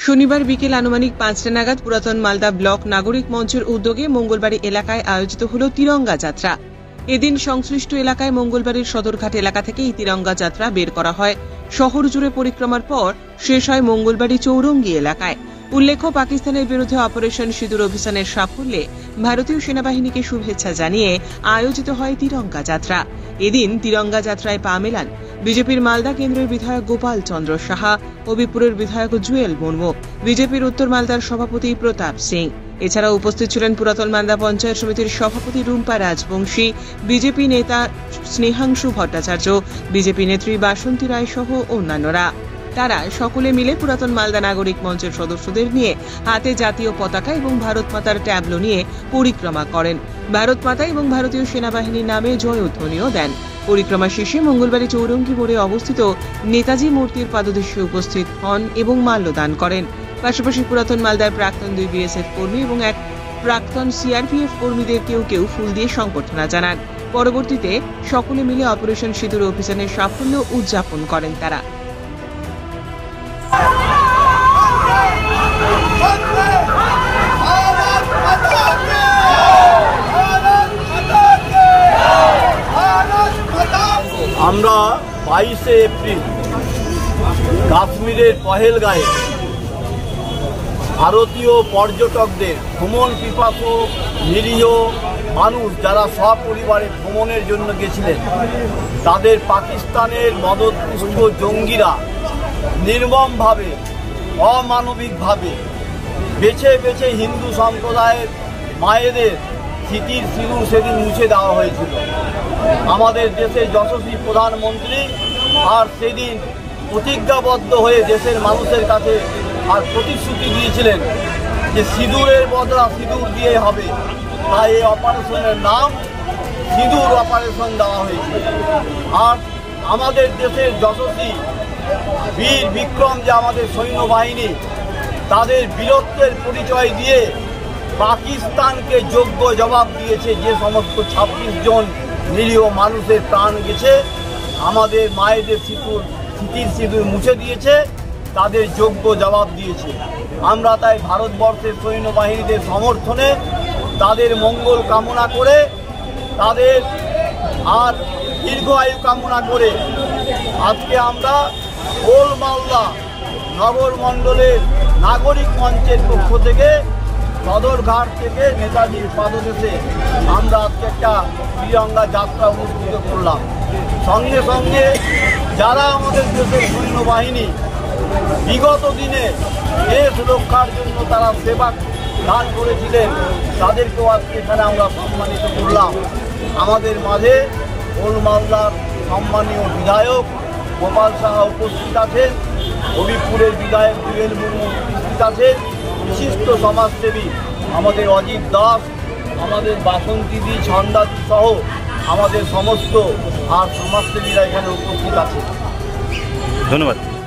শনিবার বিকেল আনুমানিক 5টা নাগাদ পুরাতন মালদা ব্লক নাগরিক মঞ্চের উদ্যোগে মঙ্গলবাড়ি এলাকায় আয়োজিত হল তিরঙ্গা যাত্রা। এদিন সংশ্লিষ্ট এলাকায় মঙ্গলবাড়ির সদরঘাট এলাকা থেকে এই তিরঙ্গা যাত্রা বের করা হয়। শহর জুড়ে পরিক্রমার পর শেষ হয় মঙ্গলবাড়ি চৌরঙ্গি এলাকায়। উল্লেখ্য, পাকিস্তানের বিরুদ্ধে অপারেশন সিঁদুর অভিযানের সাফল্যে ভারতীয় সেনাবাহিনীকে শুভেচ্ছা জানিয়ে আয়োজিত হয় তিরঙ্গা যাত্রা। এদিন তিরঙ্গা যাত্রায় পা মেলান বিজেপির মালদা কেন্দ্রের বিধায়ক গোপাল চন্দ্র সাহা, হবিপুরের বিধায়ক জুয়েল মুর্মু, বিজেপির উত্তর মালদার সভাপতি প্রতাপ সিং। এছাড়াও উপস্থিত ছিলেন পুরাতন মালদা পঞ্চায়েত সমিতির সভাপতি রুম্পা রাজবংশী, বিজেপি নেতা স্নেহাংশু ভট্টাচার্য, বিজেপি নেত্রী বাসন্তী রায় সহ অন্যান্যরা। তারা সকলে মিলে পুরাতন মালদা নাগরিক মঞ্চের সদস্যদের নিয়ে হাতে জাতীয় পতাকা এবং ভারত মাতার ট্যাবলো নিয়ে পরিক্রমা করেন। ভারত মাতা এবং ভারতীয় সেনাবাহিনীর নামে জয়ধ্বনিও দেন। পরিক্রমা শেষে মঙ্গলবাড়ি চৌরঙ্গি মোড়ে অবস্থিত নেতাজি মূর্তির পাদদেশে উপস্থিত হন এবং মাল্যদান করেন। পাশাপাশি পুরাতন মালদার প্রাক্তন 2 বিএসএফ কর্মী এবং এক প্রাক্তন সিআরপিএফ কর্মীদের কেউ ফুল দিয়ে সংবর্ধনা জানান। পরবর্তীতে সকলে মিলে অপারেশন সিঁদুর অভিযানের সাফল্য উদযাপন করেন তারা। আমরা 22শে এপ্রিল কাশ্মীরের পহেলগাঁয়ে ভারতীয় পর্যটকদের ভ্রমণ পিপাসু নিরীহ মানুষ যারা সপরিবারে ভ্রমণের জন্য গেছিলেন, তাদের পাকিস্তানের মদতপুষ্ট জঙ্গিরা নির্মমভাবে অমানবিকভাবে বেছে বেছে হিন্দু সম্প্রদায়ের মায়েদের স্মৃতির সিঁদুর সেদিন মুছে দেওয়া হয়েছিল। আমাদের দেশের যশস্বী প্রধানমন্ত্রী আর সেদিন প্রতিজ্ঞাবদ্ধ হয়ে দেশের মানুষের কাছে আর প্রতিশ্রুতি দিয়েছিলেন যে সিঁদুরের বদলা সিঁদুর দিয়ে হবে। তাই এই অপারেশনের নাম সিঁদুর অপারেশন দেওয়া হয়েছে। আর আমাদের দেশের যশস্বী বীর বিক্রম যে আমাদের সৈন্যবাহিনী, তাদের বীরত্বের পরিচয় দিয়ে পাকিস্তানকে যোগ্য জবাব দিয়েছে। যে সমস্ত 26 জন নিরীহ মানুষের প্রাণ গেছে, আমাদের মায়েদের স্মৃতির সিঁদুর মুছে দিয়েছে, তাদের যোগ্য জবাব দিয়েছে। আমরা তাই ভারতবর্ষের সৈন্যবাহিনীদের সমর্থনে তাদের মঙ্গল কামনা করে, তাদের আর দীর্ঘ আয়ু কামনা করে আজকে আমরা ওল মালদা নগর মণ্ডলের নাগরিক মঞ্চের পক্ষ থেকে সদরঘাট থেকে নেতাজির পাদদেশে আমরা আজকে একটা তিরঙ্গা যাত্রা অনুষ্ঠিত করলাম। সঙ্গে সঙ্গে যারা আমাদের দেশের সৈন্যবাহিনী বিগত দিনে দেশ রক্ষার জন্য তারা সেবা দান করেছিলেন, তাদেরকেও আজকে এখানে আমরা সম্মানিত করলাম। আমাদের মাঝে ওল মালদার সম্মানীয় বিধায়ক গোপাল সাহা উপস্থিত আছেন, হবিপুরের বিধায়ক জুয়েল মুর্মু উপস্থিত আছেন, বিশিষ্ট সমাজসেবী আমাদের অজিত দাস, আমাদের বাসন্তীদি ছন্দাদি সহ আমাদের সমস্ত আর সমাজসেবীরা এখানে উপস্থিত আছে। ধন্যবাদ।